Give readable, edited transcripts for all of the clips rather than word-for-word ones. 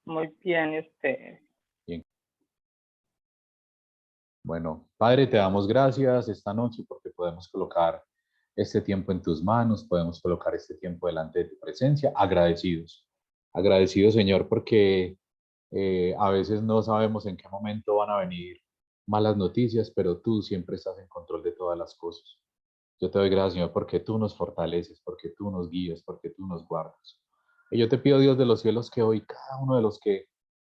Muy bien, ¿y usted? Bien. Bueno, Padre, te damos gracias esta noche porque podemos colocar este tiempo en tus manos, podemos colocar este tiempo delante de tu presencia, agradecidos. Agradecidos, Señor, porque a veces no sabemos en qué momento van a venir malas noticias, pero tú siempre estás en control de todas las cosas. Yo te doy gracias, Señor, porque tú nos fortaleces, porque tú nos guías, porque tú nos guardas. Y yo te pido, Dios de los cielos, que hoy cada uno de los que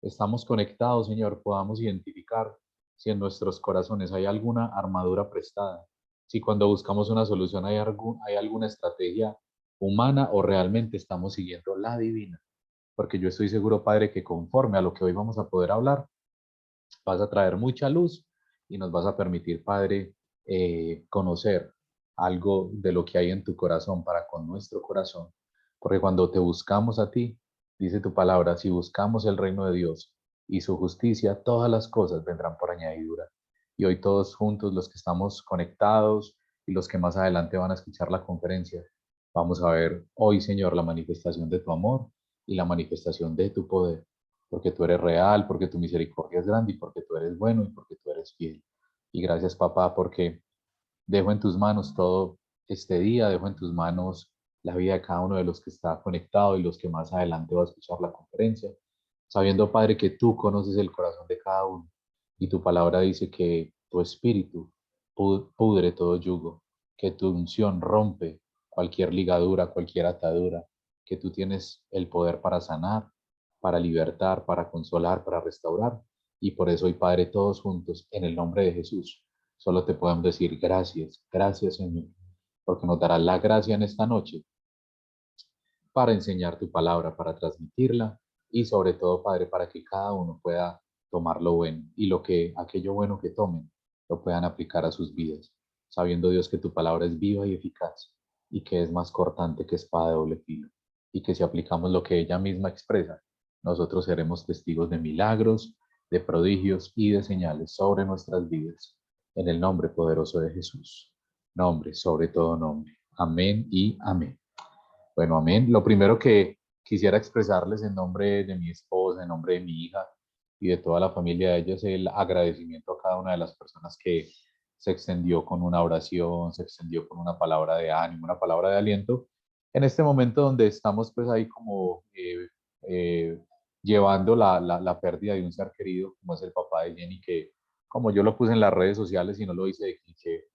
estamos conectados, Señor, podamos identificar si en nuestros corazones hay alguna armadura prestada, si cuando buscamos una solución hay alguna estrategia humana o realmente estamos siguiendo la divina. Porque yo estoy seguro, Padre, que conforme a lo que hoy vamos a poder hablar, vas a traer mucha luz y nos vas a permitir, Padre, conocer algo de lo que hay en tu corazón para con nuestro corazón. Porque cuando te buscamos a ti, dice tu palabra, si buscamos el reino de Dios y su justicia, todas las cosas vendrán por añadidura. Y hoy todos juntos, los que estamos conectados y los que más adelante van a escuchar la conferencia, vamos a ver hoy, Señor, la manifestación de tu amor y la manifestación de tu poder porque tú eres real, porque tu misericordia es grande y porque tú eres bueno y porque tú eres fiel. Y gracias, papá, porque dejo en tus manos todo este día, dejo en tus manos la vida de cada uno de los que está conectado y los que más adelante va a escuchar la conferencia, sabiendo, Padre, que tú conoces el corazón de cada uno y tu palabra dice que tu espíritu pudre todo yugo, que tu unción rompe cualquier ligadura, cualquier atadura, que tú tienes el poder para sanar, para libertar, para consolar, para restaurar. Y por eso hoy, Padre, todos juntos, en el nombre de Jesús, solo te podemos decir gracias, gracias Señor, porque nos darás la gracia en esta noche para enseñar tu palabra, para transmitirla y sobre todo, Padre, para que cada uno pueda tomar lo bueno y aquello bueno que tomen lo puedan aplicar a sus vidas, sabiendo Dios que tu palabra es viva y eficaz y que es más cortante que espada de doble filo y que si aplicamos lo que ella misma expresa, nosotros seremos testigos de milagros, de prodigios y de señales sobre nuestras vidas. En el nombre poderoso de Jesús. Nombre, sobre todo nombre. Amén y amén. Bueno, amén. Lo primero que quisiera expresarles en nombre de mi esposa, en nombre de mi hija y de toda la familia de ellos, el agradecimiento a cada una de las personas que se extendió con una oración, se extendió con una palabra de ánimo, una palabra de aliento. En este momento donde estamos pues ahí como eh, llevando la pérdida de un ser querido, como es el papá de Jenny, que como yo lo puse en las redes sociales y no lo hice de cliché,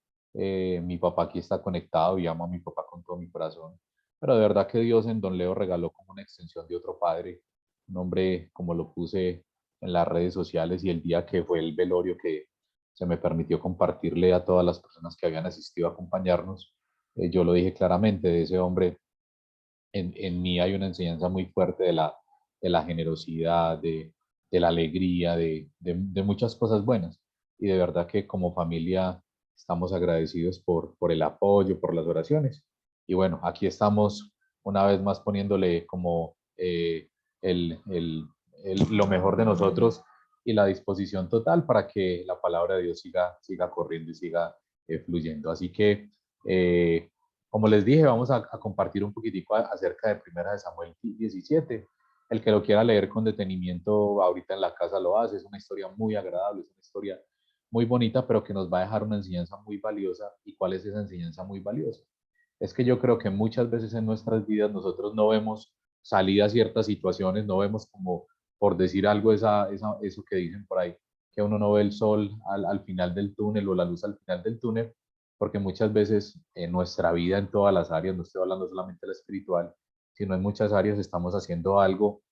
mi papá aquí está conectado y amo a mi papá con todo mi corazón, pero de verdad que Dios en Don Leo regaló como una extensión de otro padre, un hombre como lo puse en las redes sociales y el día que fue el velorio que se me permitió compartirle a todas las personas que habían asistido a acompañarnos, yo lo dije claramente, de ese hombre en mí hay una enseñanza muy fuerte de la generosidad, de la alegría, de muchas cosas buenas. Y de verdad que como familia estamos agradecidos por el apoyo, por las oraciones. Y bueno, aquí estamos una vez más poniéndole como el, el, lo mejor de nosotros y la disposición total para que la palabra de Dios siga corriendo y siga fluyendo. Así que como les dije, vamos a compartir un poquitico acerca de Primera de Samuel 17. El que lo quiera leer con detenimiento ahorita en la casa lo hace. Es una historia muy agradable, es una historia muy bonita, pero que nos va a dejar una enseñanza muy valiosa. ¿Y cuál es esa enseñanza muy valiosa? Es que yo creo que muchas veces en nuestras vidas nosotros no vemos salida a ciertas situaciones, no vemos como, por decir algo, eso que dicen por ahí, que uno no ve el sol al final del túnel o la luz al final del túnel, porque muchas veces en nuestra vida, en todas las áreas, no estoy hablando solamente de la espiritual, sino en muchas áreas estamos haciendo algo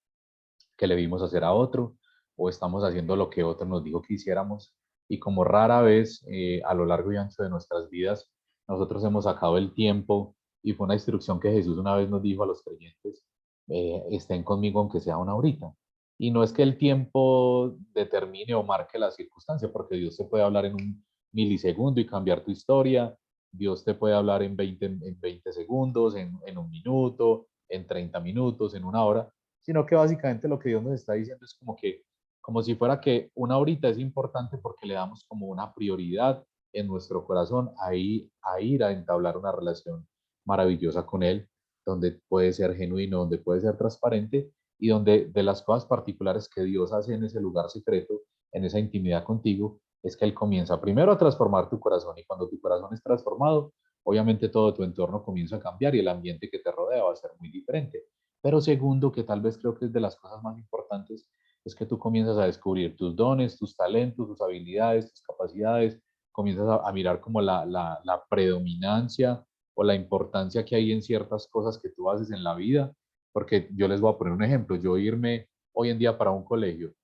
que le vimos hacer a otro o estamos haciendo lo que otro nos dijo que hiciéramos y como rara vez a lo largo y ancho de nuestras vidas nosotros hemos sacado el tiempo y fue una instrucción que Jesús una vez nos dijo a los creyentes, estén conmigo aunque sea una horita. Y no es que el tiempo determine o marque la circunstancia, porque Dios te puede hablar en un milisegundo y cambiar tu historia. Dios te puede hablar en 20 segundos, en un minuto, en 30 minutos, en una hora, sino que básicamente lo que Dios nos está diciendo es como que, como si fuera que una horita es importante porque le damos como una prioridad en nuestro corazón a ir a entablar una relación maravillosa con Él, donde puede ser genuino, donde puede ser transparente y donde de las cosas particulares que Dios hace en ese lugar secreto, en esa intimidad contigo, es que Él comienza primero a transformar tu corazón y cuando tu corazón es transformado, obviamente todo tu entorno comienza a cambiar y el ambiente que te rodea va a ser muy diferente. Pero segundo, que tal vez creo que es de las cosas más importantes, es que tú comienzas a descubrir tus dones, tus talentos, tus habilidades, tus capacidades, comienzas a mirar como la predominancia o la importancia que hay en ciertas cosas que tú haces en la vida, porque yo les voy a poner un ejemplo, yo irme hoy en día para un colegio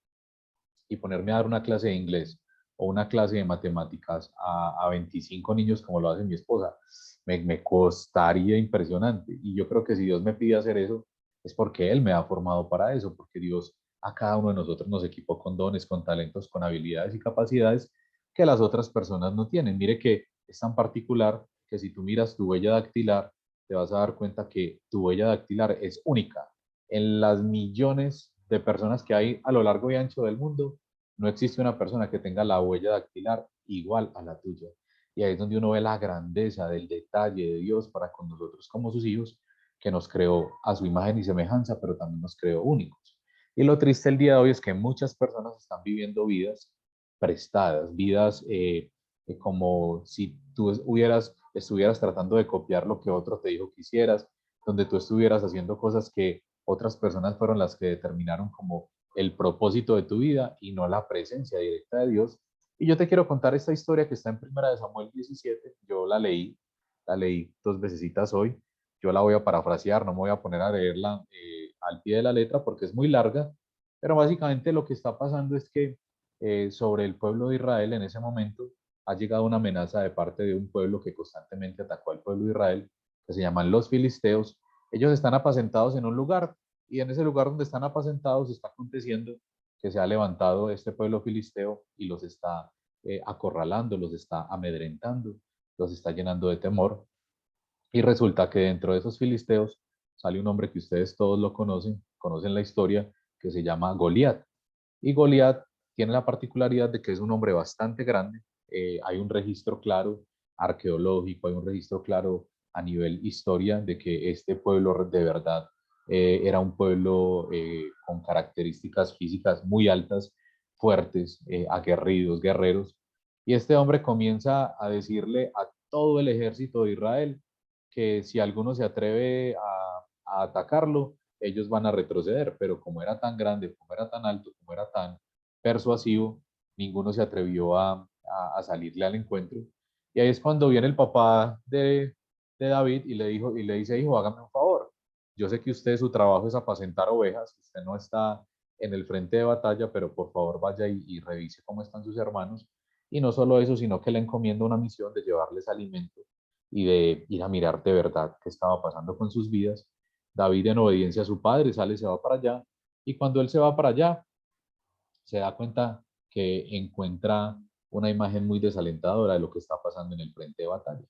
y ponerme a dar una clase de inglés o una clase de matemáticas a 25 niños como lo hace mi esposa, me costaría impresionante. Y yo creo que si Dios me pide hacer eso, es porque Él me ha formado para eso, porque Dios a cada uno de nosotros nos equipó con dones, con talentos, con habilidades y capacidades que las otras personas no tienen. Mire que es tan particular que si tú miras tu huella dactilar, te vas a dar cuenta que tu huella dactilar es única. En las millones de personas que hay a lo largo y ancho del mundo, no existe una persona que tenga la huella dactilar igual a la tuya. Y ahí es donde uno ve la grandeza del detalle de Dios para con nosotros como sus hijos, que nos creó a su imagen y semejanza, pero también nos creó únicos. Y lo triste el día de hoy es que muchas personas están viviendo vidas prestadas, vidas como si tú estuvieras tratando de copiar lo que otro te dijo que hicieras, donde tú estuvieras haciendo cosas que otras personas fueron las que determinaron como el propósito de tu vida y no la presencia directa de Dios. Y yo te quiero contar esta historia que está en Primera de Samuel 17. Yo la leí dos vecesitas hoy. Yo la voy a parafrasear, no me voy a poner a leerla al pie de la letra porque es muy larga, pero básicamente lo que está pasando es que sobre el pueblo de Israel en ese momento ha llegado una amenaza de parte de un pueblo que constantemente atacó al pueblo de Israel, que se llaman los filisteos. Ellos están apacentados en un lugar y en ese lugar donde están apacentados está aconteciendo que se ha levantado este pueblo filisteo y los está acorralando, los está amedrentando, los está llenando de temor. Y resulta que dentro de esos filisteos sale un hombre que ustedes todos lo conocen, conocen la historia, que se llama Goliat. Y Goliat tiene la particularidad de que es un hombre bastante grande. Hay un registro claro arqueológico, hay un registro claro a nivel historia de que este pueblo de verdad era un pueblo con características físicas muy altas, fuertes, aguerridos, guerreros. Y este hombre comienza a decirle a todo el ejército de Israel que si alguno se atreve a atacarlo, ellos van a retroceder, pero como era tan grande, como era tan alto, como era tan persuasivo, ninguno se atrevió a salirle al encuentro. Y ahí es cuando viene el papá de David y le dice, hijo, hágame un favor. Yo sé que usted su trabajo es apacentar ovejas, usted no está en el frente de batalla, pero por favor vaya y revise cómo están sus hermanos. Y no solo eso, sino que le encomienda una misión de llevarles alimento y de ir a mirar de verdad qué estaba pasando con sus vidas. David, en obediencia a su padre, sale, se va para allá, y cuando él se va para allá, se da cuenta que encuentra una imagen muy desalentadora de lo que está pasando en el frente de batalla.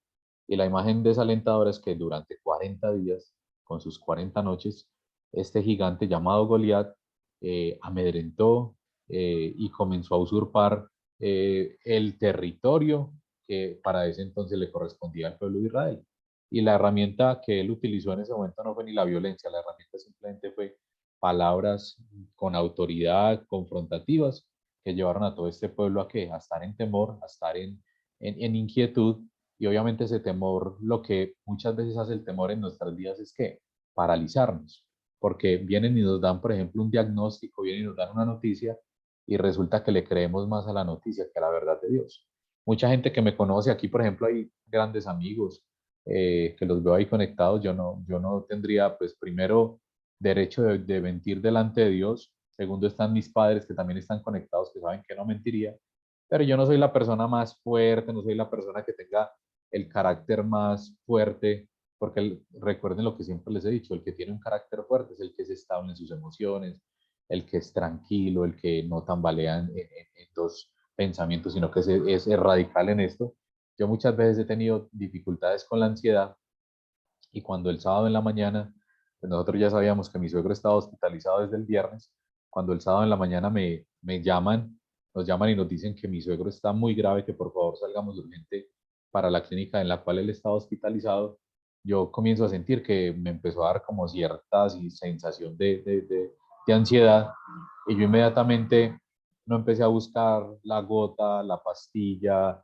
Y la imagen desalentadora es que durante 40 días, con sus 40 noches, este gigante llamado Goliat amedrentó y comenzó a usurpar el territorio que para ese entonces le correspondía al pueblo de Israel. Y la herramienta que él utilizó en ese momento no fue ni la violencia, la herramienta simplemente fue palabras con autoridad, confrontativas, que llevaron a todo este pueblo a qué? A estar en temor, a estar en inquietud. Y obviamente ese temor, lo que muchas veces hace el temor en nuestras vidas es que paralizarnos, porque vienen y nos dan, por ejemplo, un diagnóstico, vienen y nos dan una noticia y resulta que le creemos más a la noticia que a la verdad de Dios. Mucha gente que me conoce aquí, por ejemplo, hay grandes amigos que los veo ahí conectados. Yo no tendría, pues primero, derecho de mentir delante de Dios. Segundo, están mis padres que también están conectados, que saben que no mentiría. Pero yo no soy la persona más fuerte, no soy la persona que tenga el carácter más fuerte, porque recuerden lo que siempre les he dicho, el que tiene un carácter fuerte es el que es estable en sus emociones, el que es tranquilo, el que no tambalea en dos pensamientos, sino que es radical en esto. Yo muchas veces he tenido dificultades con la ansiedad y cuando el sábado en la mañana, pues nosotros ya sabíamos que mi suegro estaba hospitalizado desde el viernes, cuando el sábado en la mañana me llaman, nos llaman y nos dicen que mi suegro está muy grave, que por favor salgamos urgente para la clínica en la cual él estaba hospitalizado, yo comienzo a sentir que me empezó a dar como cierta sensación de ansiedad, y yo inmediatamente no empecé a buscar la gota, la pastilla,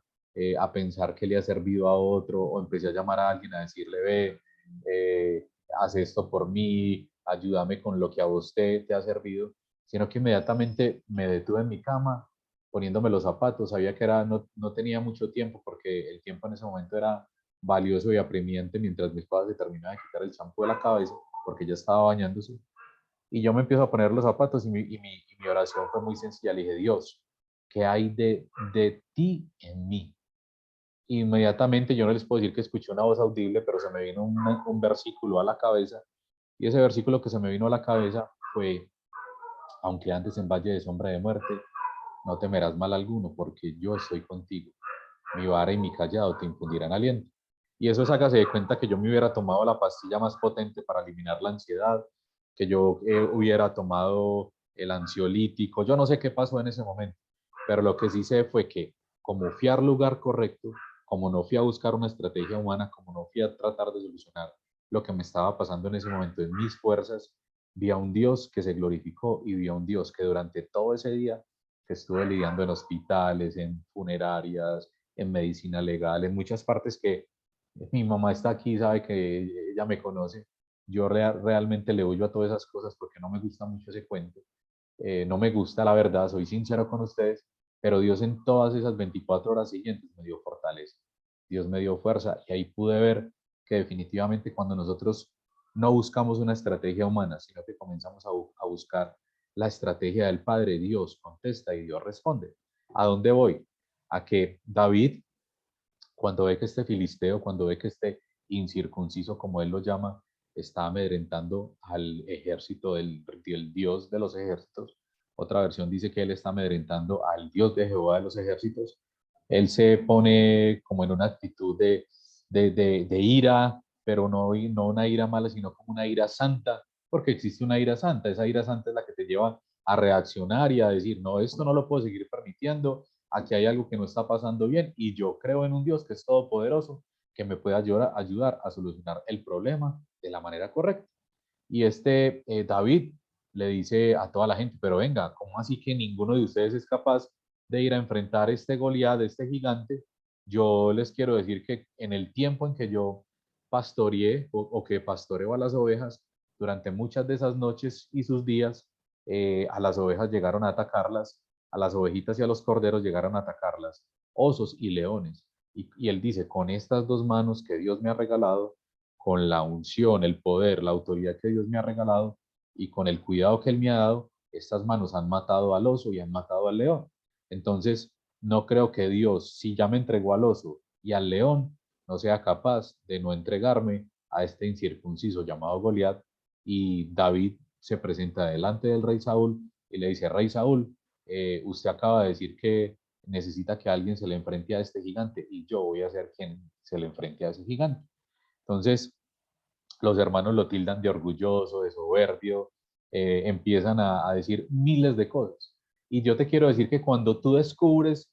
a pensar que le ha servido a otro, o empecé a llamar a alguien a decirle, ve, haz esto por mí, ayúdame con lo que a vos te ha servido, sino que inmediatamente me detuve en mi cama, poniéndome los zapatos, sabía que no tenía mucho tiempo, porque el tiempo en ese momento era valioso y apremiante, mientras mi esposa se terminaba de quitar el champú de la cabeza, porque ella estaba bañándose, y yo me empiezo a poner los zapatos, y mi oración fue muy sencilla. Le dije, Dios, ¿qué hay de ti en mí? Inmediatamente, yo no les puedo decir que escuché una voz audible, pero se me vino un versículo a la cabeza, y ese versículo que se me vino a la cabeza fue, aunque andes en valle de sombra de muerte, no temerás mal alguno, porque yo estoy contigo. Mi vara y mi callado te infundirán aliento. Y eso es, hágase de cuenta que yo me hubiera tomado la pastilla más potente para eliminar la ansiedad, que yo hubiera tomado el ansiolítico. Yo no sé qué pasó en ese momento, pero lo que sí sé fue que, como fui al lugar correcto, como no fui a buscar una estrategia humana, como no fui a tratar de solucionar lo que me estaba pasando en ese momento en mis fuerzas, vi a un Dios que se glorificó, y vi a un Dios que durante todo ese día que estuve lidiando en hospitales, en funerarias, en medicina legal, en muchas partes, que mi mamá está aquí, sabe que ella me conoce. Yo realmente le huyo a todas esas cosas porque no me gusta mucho ese cuento. No me gusta, la verdad, soy sincero con ustedes, pero Dios en todas esas 24 horas siguientes me dio fortaleza, Dios me dio fuerza, y ahí pude ver que definitivamente cuando nosotros no buscamos una estrategia humana, sino que comenzamos a buscar la estrategia del Padre, Dios contesta y Dios responde. ¿A dónde voy? A que David, cuando ve que este filisteo, cuando ve que este incircunciso, como él lo llama, está amedrentando al ejército del Dios de los ejércitos, otra versión dice que él está amedrentando al Dios de Jehová de los ejércitos, él se pone como en una actitud de ira, pero no una ira mala, sino como una ira santa, porque existe una ira santa. Esa ira santa es la que te lleva a reaccionar y a decir, no, esto no lo puedo seguir permitiendo, aquí hay algo que no está pasando bien, y yo creo en un Dios que es todopoderoso, que me puede ayudar a solucionar el problema de la manera correcta. Y David le dice a toda la gente, pero venga, ¿cómo así que ninguno de ustedes es capaz de ir a enfrentar este Goliat, este gigante? Yo les quiero decir que en el tiempo en que yo pastoreé, o que pastoreo a las ovejas, durante muchas de esas noches y sus días, a las ovejas llegaron a atacarlas, a las ovejitas y a los corderos llegaron a atacarlas osos y leones. Y él dice, con estas dos manos que Dios me ha regalado, con la unción, el poder, la autoridad que Dios me ha regalado, y con el cuidado que Él me ha dado, estas manos han matado al oso y han matado al león. Entonces, no creo que Dios, si ya me entregó al oso y al león, no sea capaz de no entregarme a este incircunciso llamado Goliat. Y David se presenta delante del rey Saúl y le dice, rey Saúl, usted acaba de decir que necesita que alguien se le enfrente a este gigante, y yo voy a ser quien se le enfrente a ese gigante. Entonces, los hermanos lo tildan de orgulloso, de soberbio, empiezan a decir miles de cosas. Y yo te quiero decir que cuando tú descubres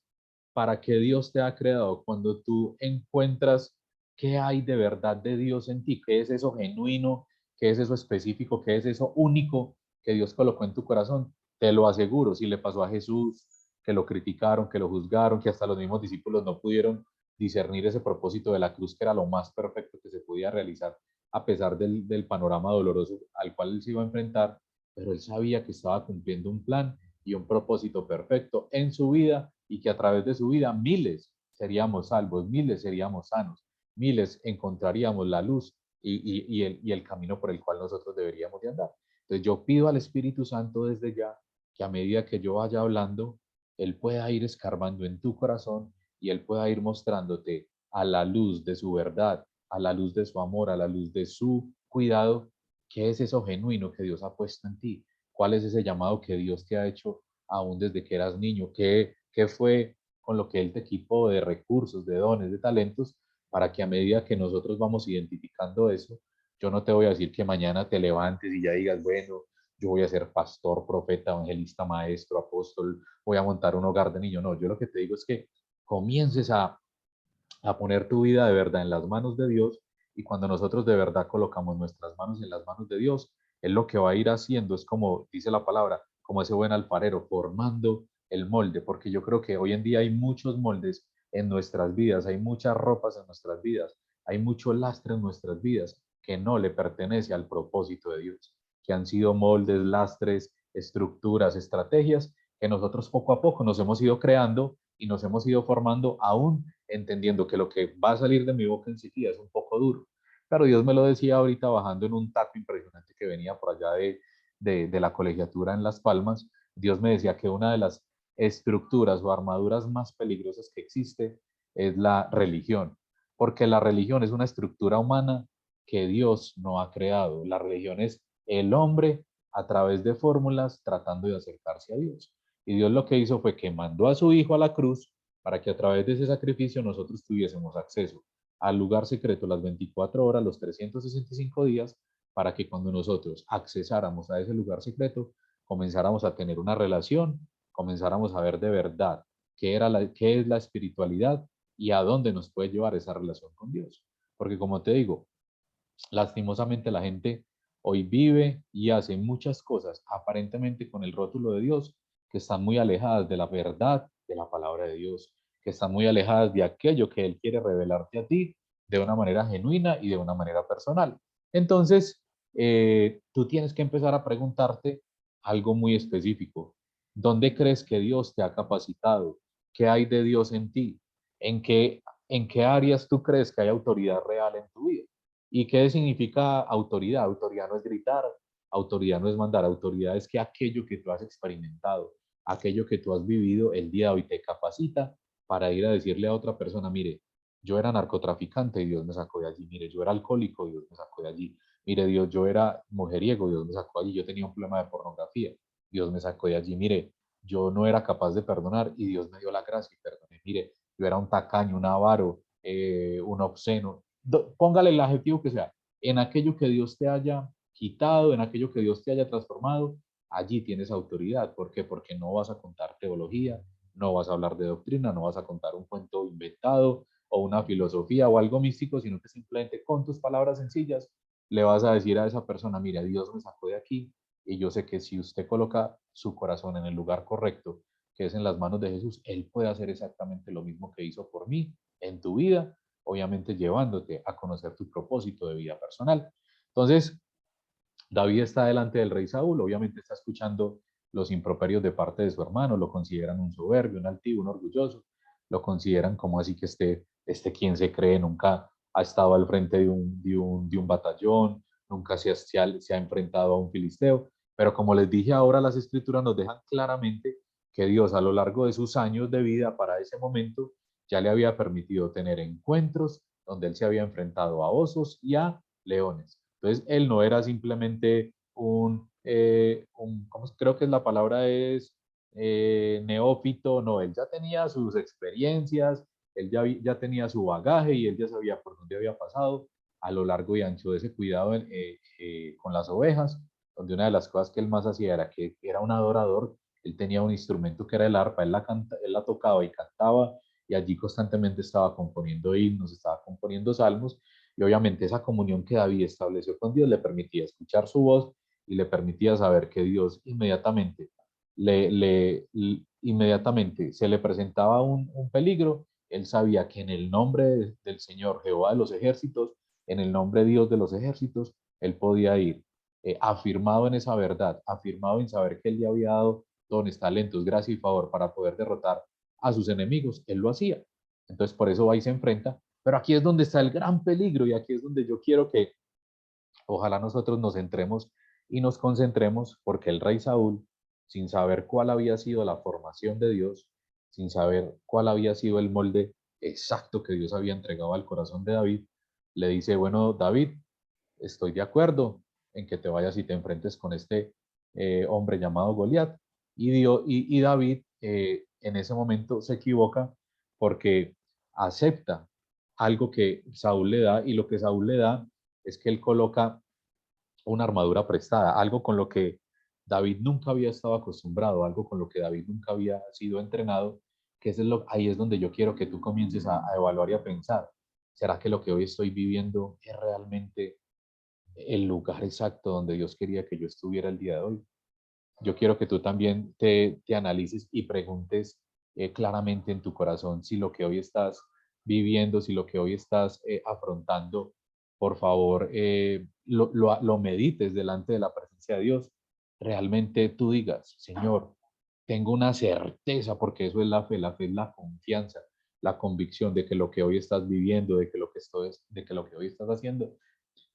para qué Dios te ha creado, cuando tú encuentras qué hay de verdad de Dios en ti, qué es eso genuino, qué es eso específico, qué es eso único que Dios colocó en tu corazón, te lo aseguro, si le pasó a Jesús, que lo criticaron, que lo juzgaron, que hasta los mismos discípulos no pudieron discernir ese propósito de la cruz, que era lo más perfecto que se podía realizar a pesar del panorama doloroso al cual él se iba a enfrentar, pero él sabía que estaba cumpliendo un plan y un propósito perfecto en su vida, y que a través de su vida miles seríamos salvos, miles seríamos sanos, miles encontraríamos la luz y el camino por el cual nosotros deberíamos de andar. Entonces yo pido al Espíritu Santo desde ya que, a medida que yo vaya hablando, Él pueda ir escarbando en tu corazón, y Él pueda ir mostrándote a la luz de su verdad, a la luz de su amor, a la luz de su cuidado, qué es eso genuino que Dios ha puesto en ti, cuál es ese llamado que Dios te ha hecho aún desde que eras niño, qué fue con lo que Él te equipó de recursos, de dones, de talentos, para que a medida que nosotros vamos identificando eso, yo no te voy a decir que mañana te levantes y ya digas, bueno, yo voy a ser pastor, profeta, evangelista, maestro, apóstol, voy a montar un hogar de niño. No, yo lo que te digo es que comiences a poner tu vida de verdad en las manos de Dios, y cuando nosotros de verdad colocamos nuestras manos en las manos de Dios, Él lo que va a ir haciendo es como dice la palabra, como ese buen alfarero, formando el molde, porque yo creo que hoy en día hay muchos moldes en nuestras vidas, hay muchas ropas en nuestras vidas, hay mucho lastre en nuestras vidas que no le pertenece al propósito de Dios, que han sido moldes, lastres, estructuras, estrategias que nosotros poco a poco nos hemos ido creando y nos hemos ido formando, aún entendiendo que lo que va a salir de mi boca enseguida es un poco duro. Claro, Dios me lo decía ahorita bajando en un taco impresionante que venía por allá de la colegiatura en Las Palmas. Dios me decía que una de las estructuras o armaduras más peligrosas que existe es la religión, porque la religión es una estructura humana que Dios no ha creado. La religión es el hombre a través de fórmulas tratando de acercarse a Dios. Y Dios lo que hizo fue que mandó a su Hijo a la cruz para que a través de ese sacrificio nosotros tuviésemos acceso al lugar secreto las 24 horas, los 365 días, para que cuando nosotros accesáramos a ese lugar secreto, comenzáramos a tener una relación, comenzáramos a ver de verdad qué es la espiritualidad y a dónde nos puede llevar esa relación con Dios. Porque como te digo, lastimosamente la gente hoy vive y hace muchas cosas aparentemente con el rótulo de Dios que están muy alejadas de la verdad de la palabra de Dios, que están muy alejadas de aquello que Él quiere revelarte a ti de una manera genuina y de una manera personal. Entonces, tú tienes que empezar a preguntarte algo muy específico. ¿Dónde crees que Dios te ha capacitado? ¿Qué hay de Dios en ti? En qué áreas tú crees que hay autoridad real en tu vida? ¿Y qué significa autoridad? Autoridad no es gritar, autoridad no es mandar, autoridad es que aquello que tú has experimentado, aquello que tú has vivido el día de hoy te capacita para ir a decirle a otra persona, mire, yo era narcotraficante y Dios me sacó de allí, mire, yo era alcohólico y Dios me sacó de allí, mire, Dios, yo era mujeriego, Dios me sacó de allí, yo tenía un problema de pornografía, Dios me sacó de allí, mire, yo no era capaz de perdonar y Dios me dio la gracia y perdoné, mire, yo era un tacaño, un avaro, un obsceno, póngale el adjetivo que sea, en aquello que Dios te haya quitado, en aquello que Dios te haya transformado, allí tienes autoridad. ¿Por qué? Porque no vas a contar teología, no vas a hablar de doctrina, no vas a contar un cuento inventado o una filosofía o algo místico, sino que simplemente con tus palabras sencillas le vas a decir a esa persona, mira, Dios me sacó de aquí y yo sé que si usted coloca su corazón en el lugar correcto, que es en las manos de Jesús, Él puede hacer exactamente lo mismo que hizo por mí en tu vida, obviamente llevándote a conocer tu propósito de vida personal. Entonces, David está delante del rey Saúl, obviamente está escuchando los improperios de parte de su hermano, lo consideran un soberbio, un altivo, un orgulloso, lo consideran como así que quien se cree, nunca ha estado al frente de un batallón, nunca se ha enfrentado a un filisteo, pero como les dije ahora, las escrituras nos dejan claramente que Dios a lo largo de sus años de vida para ese momento ya le había permitido tener encuentros donde él se había enfrentado a osos y a leones. Entonces, él no era simplemente ¿cómo creo que es la palabra es neófito? No, él ya tenía sus experiencias, él ya tenía su bagaje y él ya sabía por dónde había pasado a lo largo y ancho de ese cuidado con las ovejas, donde una de las cosas que él más hacía era que era un adorador, él tenía un instrumento que era el arpa, él la tocaba y cantaba y allí constantemente estaba componiendo himnos, estaba componiendo salmos y obviamente esa comunión que David estableció con Dios le permitía escuchar su voz y le permitía saber que Dios inmediatamente se le presentaba un peligro. Él sabía que en el nombre del Señor Jehová de los ejércitos, en el nombre de Dios de los ejércitos, él podía ir afirmado en esa verdad, afirmado en saber que él le había dado dones, talentos, gracia y favor para poder derrotar a sus enemigos. Él lo hacía. Entonces por eso va y se enfrenta, pero aquí es donde está el gran peligro y aquí es donde yo quiero que ojalá nosotros nos centremos y nos concentremos porque el rey Saúl, sin saber cuál había sido la formación de Dios, sin saber cuál había sido el molde exacto que Dios había entregado al corazón de David, le dice, bueno, David, estoy de acuerdo en que te vayas y te enfrentes con este hombre llamado Goliat. Y David en ese momento se equivoca porque acepta algo que Saúl le da y lo que Saúl le da es que él coloca una armadura prestada, algo con lo que David nunca había estado acostumbrado, algo con lo que David nunca había sido entrenado, ahí es donde yo quiero que tú comiences a evaluar y a pensar, ¿será que lo que hoy estoy viviendo es realmente el lugar exacto donde Dios quería que yo estuviera el día de hoy. Yo quiero que tú también te analices y preguntes claramente en tu corazón si lo que hoy estás viviendo, si lo que hoy estás afrontando, por favor, lo medites delante de la presencia de Dios. Realmente tú digas, Señor, tengo una certeza, porque eso es la fe es la confianza, la convicción de que lo que hoy estás viviendo, de que lo que hoy estás haciendo,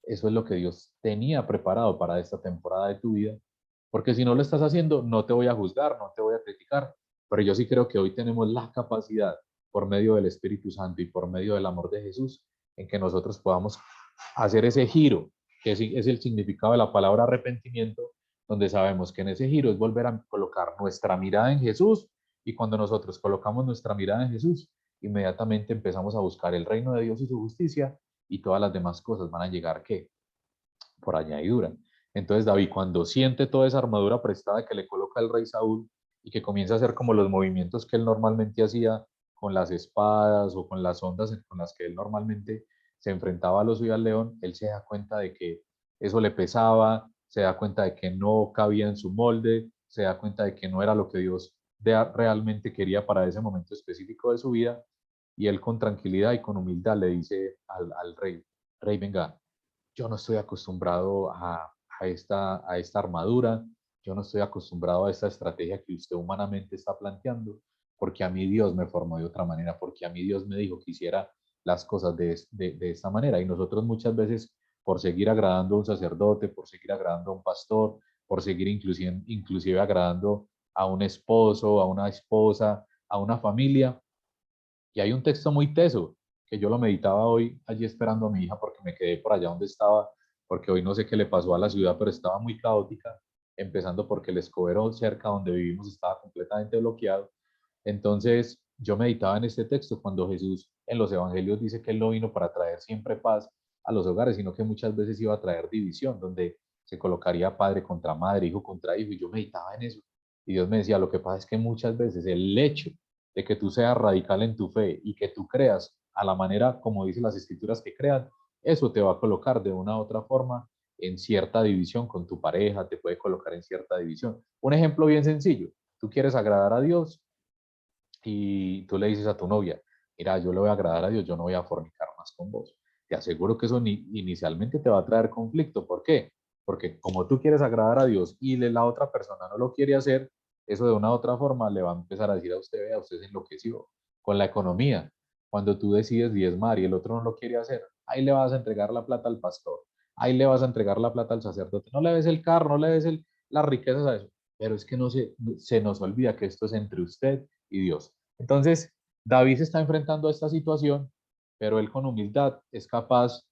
eso es lo que Dios tenía preparado para esta temporada de tu vida, porque si no lo estás haciendo, no te voy a juzgar, no te voy a criticar, pero yo sí creo que hoy tenemos la capacidad, por medio del Espíritu Santo y por medio del amor de Jesús, en que nosotros podamos hacer ese giro, que es el significado de la palabra arrepentimiento, donde sabemos que en ese giro es volver a colocar nuestra mirada en Jesús, y cuando nosotros colocamos nuestra mirada en Jesús, inmediatamente empezamos a buscar el reino de Dios y su justicia, y todas las demás cosas van a llegar, ¿qué? Por añadidura. Entonces David, cuando siente toda esa armadura prestada que le coloca el rey Saúl y que comienza a hacer como los movimientos que él normalmente hacía con las espadas o con las ondas con las que él normalmente se enfrentaba al oso y al león, él se da cuenta de que eso le pesaba, se da cuenta de que no cabía en su molde, se da cuenta de que no era lo que Dios realmente quería para ese momento específico de su vida, y él con tranquilidad y con humildad le dice al rey, rey, venga, yo no estoy acostumbrado a esta armadura, yo no estoy acostumbrado a esta estrategia que usted humanamente está planteando, porque a mí Dios me formó de otra manera, porque a mí Dios me dijo que hiciera las cosas de esta manera. Y nosotros muchas veces, por seguir agradando a un sacerdote, por seguir agradando a un pastor, por seguir inclusive agradando a un esposo, a una esposa, a una familia, y hay un texto muy teso que yo lo meditaba hoy, allí esperando a mi hija, porque me quedé por allá donde estaba, porque hoy no sé qué le pasó a la ciudad, pero estaba muy caótica, empezando porque el Escobero cerca donde vivimos estaba completamente bloqueado. Entonces yo meditaba en este texto cuando Jesús en los evangelios dice que él no vino para traer siempre paz a los hogares, sino que muchas veces iba a traer división, donde se colocaría padre contra madre, hijo contra hijo, y yo meditaba en eso. Y Dios me decía, lo que pasa es que muchas veces el hecho de que tú seas radical en tu fe y que tú creas a la manera como dicen las escrituras que crean, eso te va a colocar de una u otra forma en cierta división con tu pareja, te puede colocar en cierta división. Un ejemplo bien sencillo, tú quieres agradar a Dios y tú le dices a tu novia, mira, yo le voy a agradar a Dios, yo no voy a fornicar más con vos. Te aseguro que eso inicialmente te va a traer conflicto. ¿Por qué? Porque como tú quieres agradar a Dios y la otra persona no lo quiere hacer, eso de una u otra forma le va a empezar a decir a usted, vea, usted se enloqueció con la economía. Cuando tú decides diezmar y el otro no lo quiere hacer, ahí le vas a entregar la plata al pastor, ahí le vas a entregar la plata al sacerdote. No le des el carro, no le des las riquezas a eso. Pero es que no se nos olvida que esto es entre usted y Dios. Entonces, David se está enfrentando a esta situación, pero él con humildad es capaz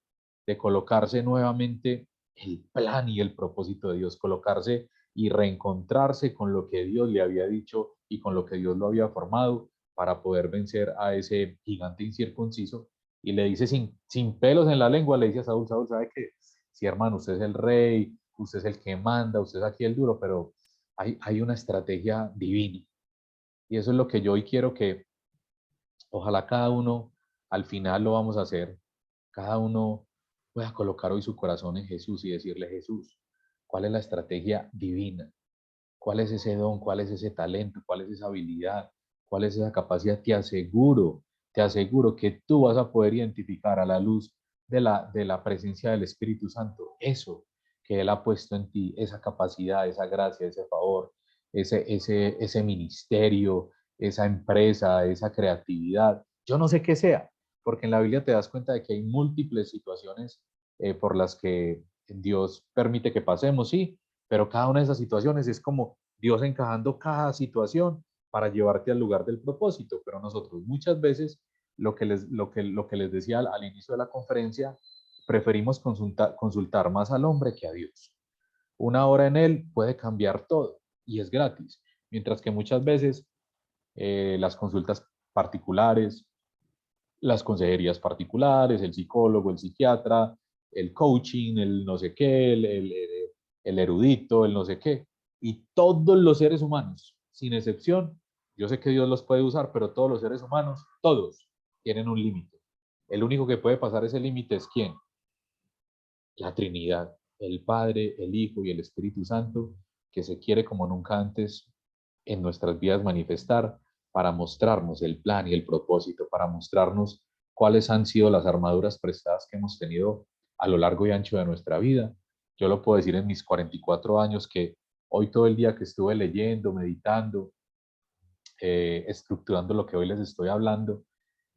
de colocarse nuevamente el plan y el propósito de Dios, colocarse y reencontrarse con lo que Dios le había dicho y con lo que Dios lo había formado para poder vencer a ese gigante incircunciso. Y le dice sin pelos en la lengua, le dice a Saúl, Saúl, ¿sabe qué? Sí, hermano, usted es el rey, usted es el que manda, usted es aquí el duro, pero hay una estrategia divina. Y eso es lo que yo hoy quiero que ojalá cada uno, al final lo vamos a hacer, cada uno pueda colocar hoy su corazón en Jesús y decirle, Jesús, ¿cuál es la estrategia divina? ¿Cuál es ese don? ¿Cuál es ese talento? ¿Cuál es esa habilidad? ¿Cuál es esa capacidad? Te aseguro que tú vas a poder identificar a la luz de la presencia del Espíritu Santo eso que Él ha puesto en ti, esa capacidad, esa gracia, ese favor, ese ministerio, esa empresa, esa creatividad. Yo no sé qué sea, porque en la Biblia te das cuenta de que hay múltiples situaciones por las que Dios permite que pasemos, sí, pero cada una de esas situaciones es como Dios encajando cada situación para llevarte al lugar del propósito. Pero nosotros muchas veces, lo que les decía al inicio de la conferencia, preferimos consultar más al hombre que a Dios. Una hora en él puede cambiar todo y es gratis, mientras que muchas veces las consultas particulares, las consejerías particulares, el psicólogo, el psiquiatra, el coaching, el no sé qué, el erudito, el no sé qué. Y todos los seres humanos, sin excepción, yo sé que Dios los puede usar, pero todos los seres humanos, todos, tienen un límite. El único que puede pasar ese límite es ¿quién? La Trinidad. el Padre, el Hijo y el Espíritu Santo, que se quiere como nunca antes en nuestras vidas manifestar para mostrarnos el plan y el propósito, para mostrarnos cuáles han sido las armaduras prestadas que hemos tenido a lo largo y ancho de nuestra vida. Yo lo puedo decir en mis 44 años que hoy todo el día que estuve leyendo, meditando, estructurando lo que hoy les estoy hablando,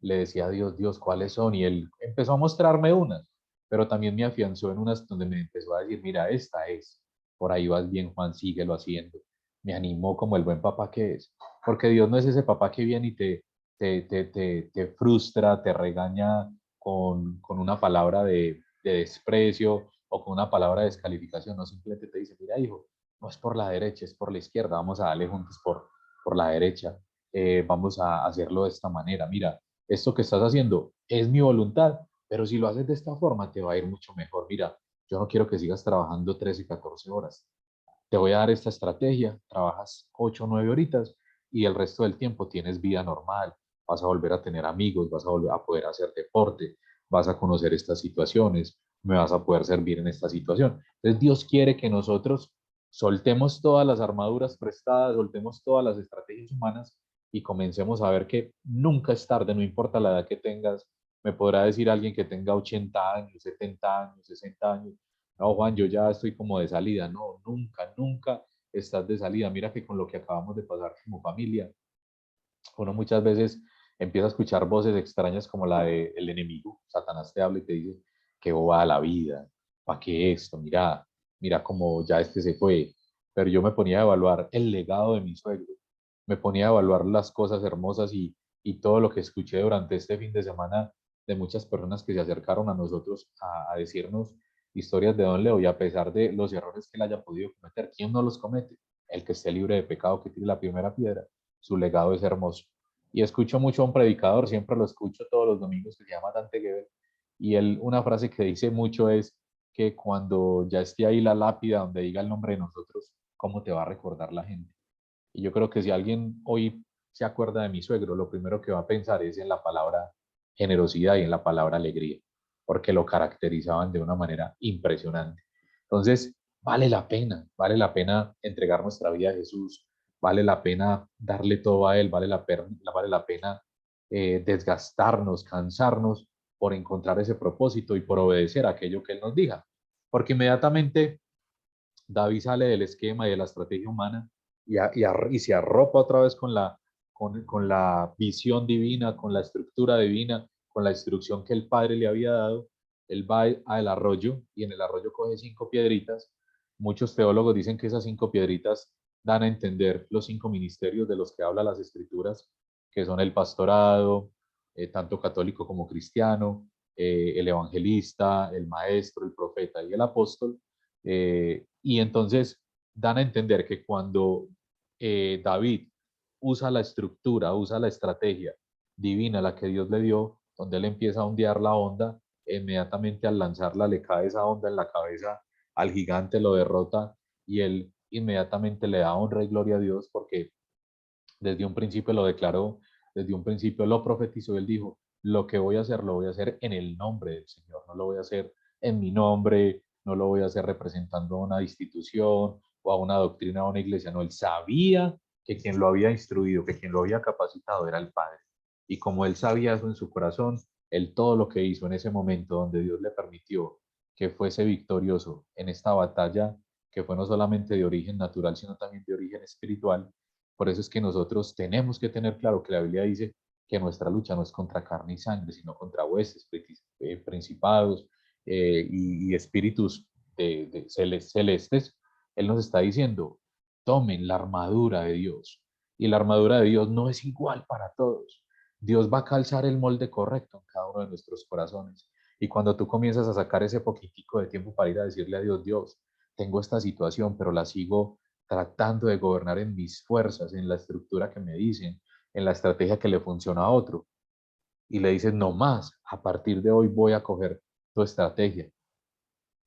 le decía a Dios, Dios, ¿cuáles son? Y Él empezó a mostrarme unas, pero también me afianzó en unas donde me empezó a decir, mira, esta es, por ahí vas bien, Juan, síguelo haciendo. Me animó como el buen papá que es, porque Dios no es ese papá que viene y te frustra, te regaña con una palabra de desprecio o con una palabra de descalificación, no simplemente te dice, mira, hijo, no es por la derecha, es por la izquierda, vamos a darle juntos por la derecha, vamos a hacerlo de esta manera, mira, esto que estás haciendo es mi voluntad, pero si lo haces de esta forma te va a ir mucho mejor, mira, yo no quiero que sigas trabajando 13, 14 horas, te voy a dar esta estrategia, trabajas 8 o 9 horitas y el resto del tiempo tienes vida normal, vas a volver a tener amigos, vas a volver a poder hacer deporte, vas a conocer estas situaciones, me vas a poder servir en esta situación. Entonces Dios quiere que nosotros soltemos todas las armaduras prestadas, soltemos todas las estrategias humanas y comencemos a ver que nunca es tarde, no importa la edad que tengas. Me podrá decir alguien que tenga 80 años, 70 años, 60 años, no, Juan, yo ya estoy como de salida. No, nunca, nunca estás de salida. Mira que con lo que acabamos de pasar como familia, uno muchas veces empieza a escuchar voces extrañas como la del enemigo. Satanás te habla y te dice, qué bobada la vida, ¿para qué esto? Mira, mira cómo ya este se fue. Pero yo me ponía a evaluar el legado de mi suegro, me ponía a evaluar las cosas hermosas y todo lo que escuché durante este fin de semana de muchas personas que se acercaron a nosotros a decirnos historias de Don Leo y a pesar de los errores que él haya podido cometer, ¿quién no los comete? El que esté libre de pecado que tire la primera piedra, su legado es hermoso. Y escucho mucho a un predicador, siempre lo escucho todos los domingos, que se llama Dante Gebel, y él una frase que dice mucho es que cuando ya esté ahí la lápida donde diga el nombre de nosotros, ¿cómo te va a recordar la gente? Y yo creo que si alguien hoy se acuerda de mi suegro, lo primero que va a pensar es en la palabra generosidad y en la palabra alegría, porque lo caracterizaban de una manera impresionante. Entonces, vale la pena entregar nuestra vida a Jesús, vale la pena darle todo a Él, vale la pena desgastarnos, cansarnos por encontrar ese propósito y por obedecer a aquello que Él nos diga. Porque inmediatamente David sale del esquema y de la estrategia humana y se arropa otra vez con la visión divina, con la estructura divina, con la instrucción que el Padre le había dado. Él va al arroyo y en el arroyo coge 5 piedritas. Muchos teólogos dicen que esas 5 piedritas dan a entender los 5 ministerios de los que habla las escrituras, que son el pastorado, tanto católico como cristiano, el evangelista, el maestro, el profeta y el apóstol. Y entonces dan a entender que cuando David usa la estructura, usa la estrategia divina, la que Dios le dio, donde él empieza a ondear la onda, inmediatamente al lanzarla le cae esa onda en la cabeza al gigante, lo derrota y él inmediatamente le da honra y gloria a Dios porque desde un principio lo declaró, desde un principio lo profetizó y él dijo, lo que voy a hacer lo voy a hacer en el nombre del Señor, no lo voy a hacer en mi nombre, no lo voy a hacer representando a una institución o a una doctrina o a una iglesia, no, él sabía que quien lo había instruido, que quien lo había capacitado era el Padre. Y como él sabía eso en su corazón, él todo lo que hizo en ese momento donde Dios le permitió que fuese victorioso en esta batalla, que fue no solamente de origen natural, sino también de origen espiritual, por eso es que nosotros tenemos que tener claro que la Biblia dice que nuestra lucha no es contra carne y sangre, sino contra huestes, principados y espíritus celestes. Él nos está diciendo, tomen la armadura de Dios. Y la armadura de Dios no es igual para todos. Dios va a calzar el molde correcto en cada uno de nuestros corazones. Y cuando tú comienzas a sacar ese poquitico de tiempo para ir a decirle a Dios, Dios, tengo esta situación, pero la sigo tratando de gobernar en mis fuerzas, en la estructura que me dicen, en la estrategia que le funciona a otro. Y le dices, no más, a partir de hoy voy a coger tu estrategia.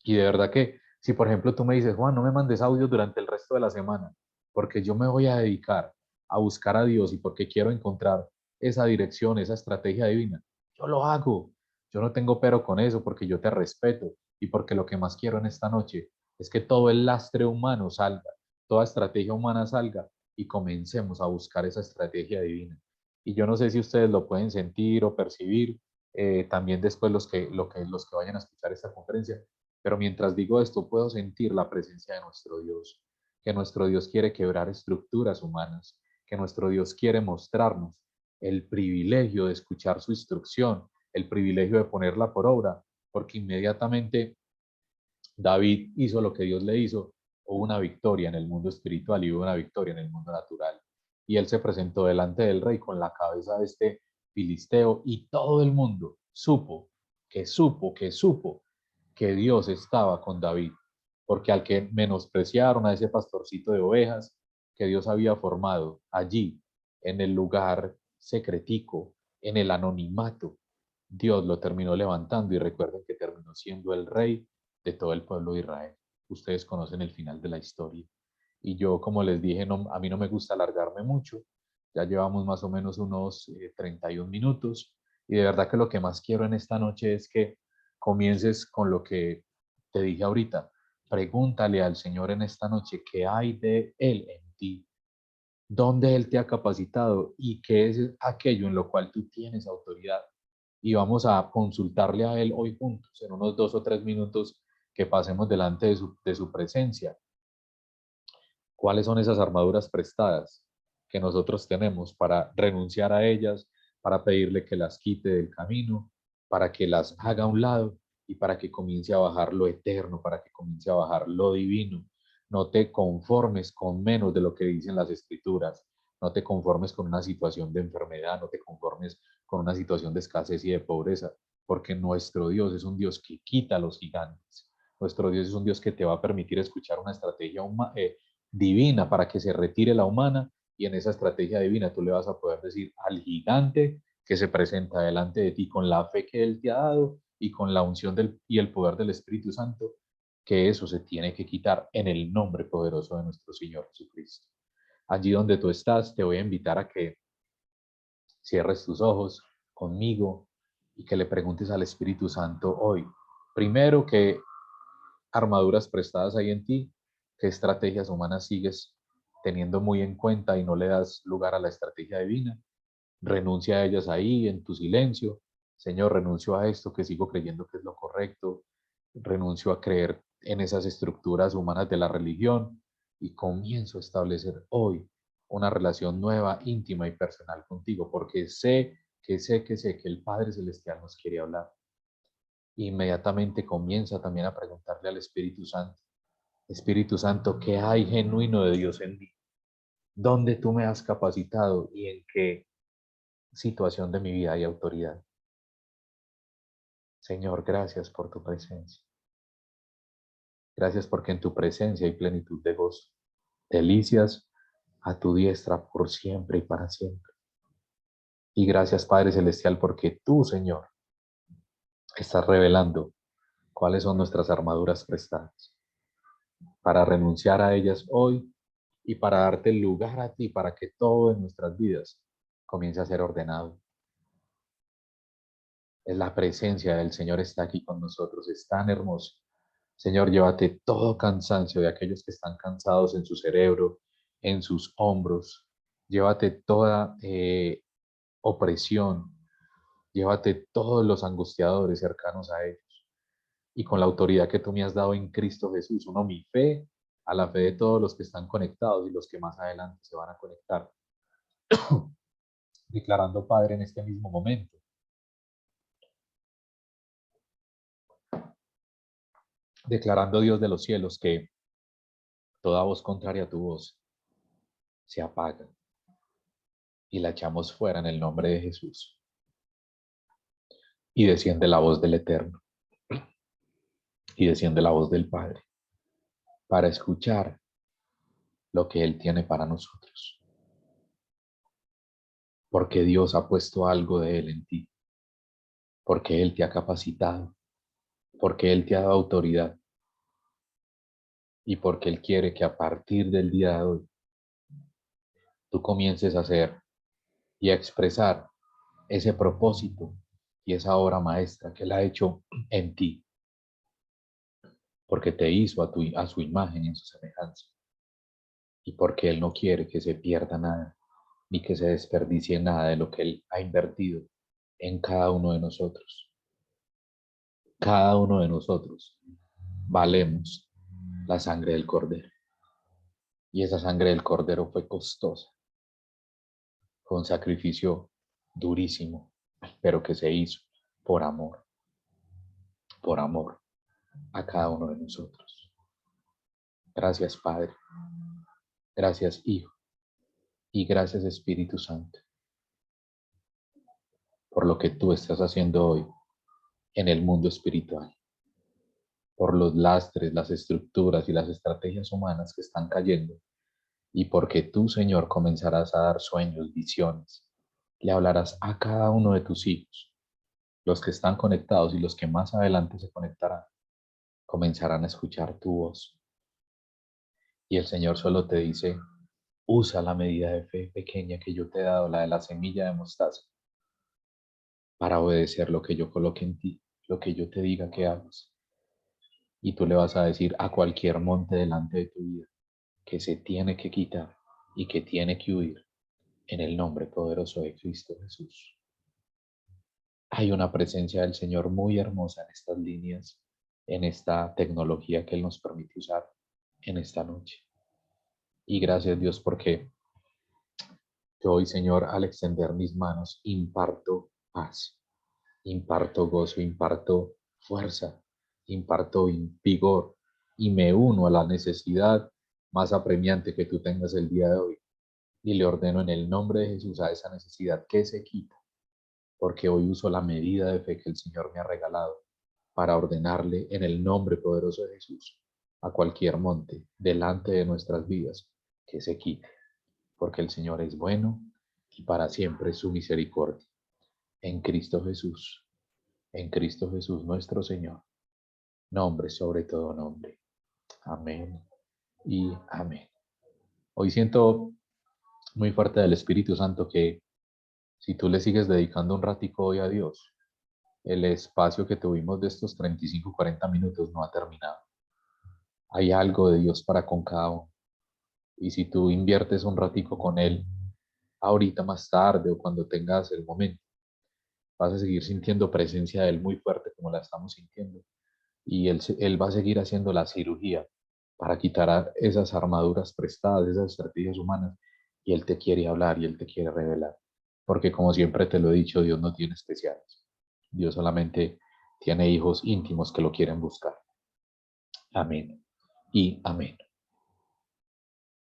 Y de verdad que si por ejemplo tú me dices, Juan, no me mandes audios durante el resto de la semana, porque yo me voy a dedicar a buscar a Dios y porque quiero encontrar esa dirección, esa estrategia divina, yo lo hago. Yo no tengo pero con eso porque yo te respeto. y porque lo que más quiero en esta noche es que todo el lastre humano salga, toda estrategia humana salga y comencemos a buscar esa estrategia divina. Y yo no sé si ustedes lo pueden sentir o percibir, también después los que vayan a escuchar esta conferencia, pero mientras digo esto puedo sentir la presencia de nuestro Dios, que nuestro Dios quiere quebrar estructuras humanas, que nuestro Dios quiere mostrarnos el privilegio de escuchar su instrucción, el privilegio de ponerla por obra, porque inmediatamente David hizo lo que Dios le hizo, hubo una victoria en el mundo espiritual y hubo una victoria en el mundo natural. Y él se presentó delante del rey con la cabeza de este filisteo y todo el mundo supo que Dios estaba con David, porque al que menospreciaron a ese pastorcito de ovejas que Dios había formado allí, en el lugar secretico, en el anonimato, Dios lo terminó levantando y recuerden que terminó siendo el rey de todo el pueblo de Israel. Ustedes conocen el final de la historia. Y yo, como les dije, no, a mí no me gusta alargarme mucho. Ya llevamos más o menos unos 31 minutos. Y de verdad que lo que más quiero en esta noche es que comiences con lo que te dije ahorita. Pregúntale al Señor en esta noche qué hay de Él en ti, dónde Él te ha capacitado y qué es aquello en lo cual tú tienes autoridad. Y vamos a consultarle a Él hoy juntos, en unos 2 o 3 minutos que pasemos delante de su presencia. ¿Cuáles son esas armaduras prestadas que nosotros tenemos para renunciar a ellas, para pedirle que las quite del camino, para que las haga a un lado y para que comience a bajar lo eterno, para que comience a bajar lo divino? No te conformes con menos de lo que dicen las escrituras. No te conformes con una situación de enfermedad, no te conformes con una situación de escasez y de pobreza, porque nuestro Dios es un Dios que quita a los gigantes. Nuestro Dios es un Dios que te va a permitir escuchar una estrategia divina para que se retire la humana, y en esa estrategia divina tú le vas a poder decir al gigante que se presenta delante de ti con la fe que Él te ha dado y con la unción y el poder del Espíritu Santo, que eso se tiene que quitar en el nombre poderoso de nuestro Señor Jesucristo. Allí donde tú estás, te voy a invitar a que cierres tus ojos conmigo y que le preguntes al Espíritu Santo hoy, primero, qué armaduras prestadas hay en ti, qué estrategias humanas sigues teniendo muy en cuenta y no le das lugar a la estrategia divina. Renuncia a ellas ahí en tu silencio. Señor, renuncio a esto que sigo creyendo que es lo correcto. Renuncio a creer en esas estructuras humanas de la religión y comienzo a establecer hoy una relación nueva, íntima y personal contigo, porque sé que el Padre Celestial nos quiere hablar. Inmediatamente comienza también a preguntarle al Espíritu Santo, ¿qué hay genuino de Dios en mí? ¿Dónde tú me has capacitado y en qué situación de mi vida hay autoridad? Señor, gracias por tu presencia. Gracias porque en tu presencia hay plenitud de gozo, delicias a tu diestra por siempre y para siempre. Y gracias, Padre Celestial, porque tú, Señor, estás revelando cuáles son nuestras armaduras prestadas para renunciar a ellas hoy y para darte el lugar a ti, para que todo en nuestras vidas comience a ser ordenado. Es la presencia del Señor está aquí con nosotros, es tan hermoso. Señor, llévate todo cansancio de aquellos que están cansados en su cerebro, en sus hombros. Llévate toda opresión. Llévate todos los angustiadores cercanos a ellos. Y con la autoridad que tú me has dado en Cristo Jesús, uno mi fe a la fe de todos los que están conectados y los que más adelante se van a conectar. Declarando, Padre, en este mismo momento, declarando, Dios de los cielos, que toda voz contraria a tu voz se apaga y la echamos fuera en el nombre de Jesús. Y desciende la voz del Eterno y desciende la voz del Padre para escuchar lo que Él tiene para nosotros. Porque Dios ha puesto algo de Él en ti, porque Él te ha capacitado, porque Él te ha dado autoridad y porque Él quiere que a partir del día de hoy tú comiences a hacer y a expresar ese propósito y esa obra maestra que Él ha hecho en ti. porque te hizo a su imagen y en su semejanza, y porque Él no quiere que se pierda nada, ni que se desperdicie nada de lo que Él ha invertido en cada uno de nosotros. Cada uno de nosotros valemos la sangre del Cordero. Y esa sangre del Cordero fue costosa, fue un sacrificio durísimo, pero que se hizo por amor a cada uno de nosotros. Gracias, Padre. Gracias, Hijo. Y gracias, Espíritu Santo, por lo que tú estás haciendo hoy en el mundo espiritual, por los lastres, las estructuras y las estrategias humanas que están cayendo, y porque tú, Señor, comenzarás a dar sueños, visiones, le hablarás a cada uno de tus hijos, los que están conectados y los que más adelante se conectarán, comenzarán a escuchar tu voz. Y el Señor solo te dice, usa la medida de fe pequeña que yo te he dado, la de la semilla de mostaza, para obedecer lo que yo coloque en ti, lo que yo te diga que hagas. Y tú le vas a decir a cualquier monte delante de tu vida que se tiene que quitar y que tiene que huir en el nombre poderoso de Cristo Jesús. Hay una presencia del Señor muy hermosa en estas líneas, en esta tecnología que Él nos permite usar en esta noche. Y gracias, Dios, porque yo hoy, Señor, al extender mis manos, imparto paz, imparto gozo, imparto fuerza, imparto vigor y me uno a la necesidad más apremiante que tú tengas el día de hoy. Y le ordeno en el nombre de Jesús a esa necesidad que se quita, porque hoy uso la medida de fe que el Señor me ha regalado para ordenarle en el nombre poderoso de Jesús a cualquier monte delante de nuestras vidas que se quite, porque el Señor es bueno y para siempre es su misericordia. En Cristo Jesús nuestro Señor, nombre sobre todo nombre. Amén y amén. Hoy siento muy fuerte del Espíritu Santo que si tú le sigues dedicando un ratico hoy a Dios, el espacio que tuvimos de estos 35, 40 minutos no ha terminado. Hay algo de Dios para con cada uno. Y si tú inviertes un ratico con Él, ahorita más tarde o cuando tengas el momento, vas a seguir sintiendo presencia de Él muy fuerte como la estamos sintiendo. Y él va a seguir haciendo la cirugía para quitar esas armaduras prestadas, esas estrategias humanas. Y Él te quiere hablar y Él te quiere revelar. Porque como siempre te lo he dicho, Dios no tiene especiales. Dios solamente tiene hijos íntimos que lo quieren buscar. Amén y amén.